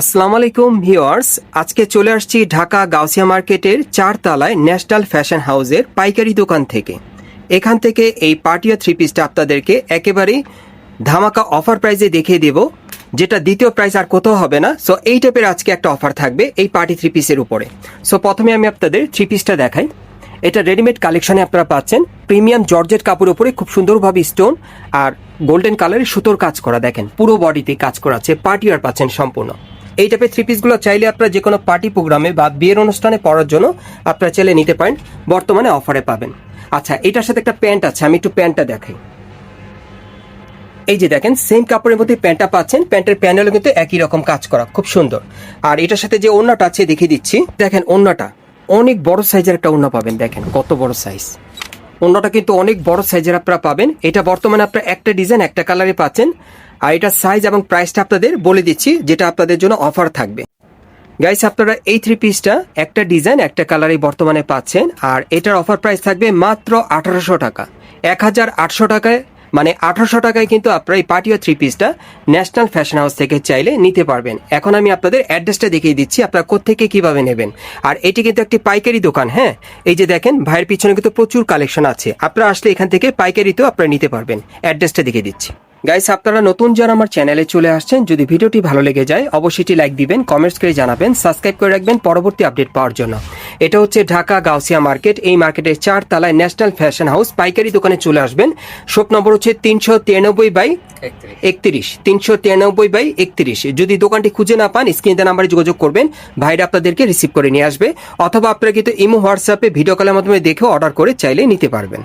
আসসালামু আলাইকুম ভিউয়ার্স, আজকে চলে আসছি ঢাকা গাউসিয়া মার্কেটের 4 তলায় ন্যাশনাল ফ্যাশন হাউসের পাইকারি দোকান থেকে। এখান থেকে এই পার্টিয়া থ্রি পিসটা আপনাদেরকে একেবারেই ধামাকা অফার প্রাইসে দেখিয়ে দেব, যেটা দ্বিতীয় প্রাইস আর কোথাও হবে না। সো এই টাইপের আজকে একটা অফার থাকবে এই পার্টি থ্রি পিসের উপরে। সো প্রথমে আমি আপনাদের থ্রি পিসটা দেখাই। এটা রেডিমেড কালেকশনে আপনারা পাচ্ছেন প্রিমিয়াম জর্জেট কাপড়ের উপরে খুব সুন্দরভাবে স্টোন আর গোল্ডেন কালারের সুতোর কাজ করা, দেখেন পুরো বডিতে কাজ করা আছে, পার্টি আর পাচ্ছেন সম্পূর্ণ। এই টাইপের থ্রি পিসগুলো চাইলে আপনারা যে কোনো পার্টি প্রোগ্রামে বা বিয়ের অনুষ্ঠানে পরার জন্য আপনারা চাইলে নিতে পারেন, বর্তমানে অফারে পাবেন। আচ্ছা, এটার সাথে একটা প্যান্ট আছে, আমি একটু প্যান্টটা দেখাই। এই যে দেখেন সেম কাপড়ের মধ্যে প্যান্টটা পাচ্ছেন, প্যান্টের প্যানেলও কিন্তু একই রকম কাজ করা, খুব সুন্দর। আর এটার সাথে যে ওড়নাটা আছে দেখিয়ে দিচ্ছি, দেখেন ওড়নাটা অনেক বড় সাইজের একটা ওড়না পাবেন, দেখেন কত বড় সাইজ। ওড়নাটা কিন্তু অনেক বড় সাইজের আপনারা পাবেন। এটা বর্তমানে আপনারা একটা ডিজাইন একটা কালারে পাচ্ছেন। আর এটার সাইজ এবং প্রাইসটা আপনাদের বলে দিচ্ছি, যেটা আপনাদের জন্য অফার থাকবে। গাইস, আপনারা এই থ্রি পিসটা একটা ডিজাইন একটা কালারে বর্তমানে পাচ্ছেন, আর এটার অফার প্রাইস থাকবে মাত্র 1800 টাকা। 1800 টাকায়, মানে 1800 টাকায় কিন্তু আপনারা এই পার্টিয়া থ্রি পিসটা ন্যাশনাল ফ্যাশন হাউস থেকে চাইলে নিতে পারবেন। এখন আমি আপনাদের অ্যাড্রেসটা দেখিয়ে দিচ্ছি আপনারা কোত্থেকে কিভাবে নেবেন। আর এটি কিন্তু একটি পাইকারি দোকান। হ্যাঁ, এই যে দেখেন ভাইয়ের পিছনে কিন্তু প্রচুর কালেকশন আছে, আপনারা আসলে এখান থেকে পাইকারিতেও আপনারা নিতে পারবেন। অ্যাড্রেসটা দেখিয়ে দিচ্ছি। গাইস, আপনারা নতুন যারা আমার চ্যানেলে চলে আসছেন, যদি ভিডিওটি ভালো লেগে যায় অবশ্যই লাইক দিবেন, কমেন্টস করে জানাবেন, সাবস্ক্রাইব করে রাখবেন পরবর্তী আপডেট পাওয়ার জন্য। এটা হচ্ছে ঢাকা গাউসিয়া মার্কেট। এই মার্কেটের 4 তলায় ন্যাশনাল ফ্যাশন হাউস পাইকারি দোকানে চলে আসবেন। শপ নম্বর হচ্ছে 393/31, 393/31। যদি দোকানটি খুঁজে না পান স্ক্রিনে দেওয়া নাম্বারে যোগাযোগ করবেন, ভাইরা আপনাদেরকে রিসিভ করে নিয়ে আসবে। অথবা আপনারা কিন্তু ইমো হোয়াটসঅ্যাপে ভিডিও কলের মাধ্যমে দেখেও অর্ডার করে চাইলে নিতে পারবেন।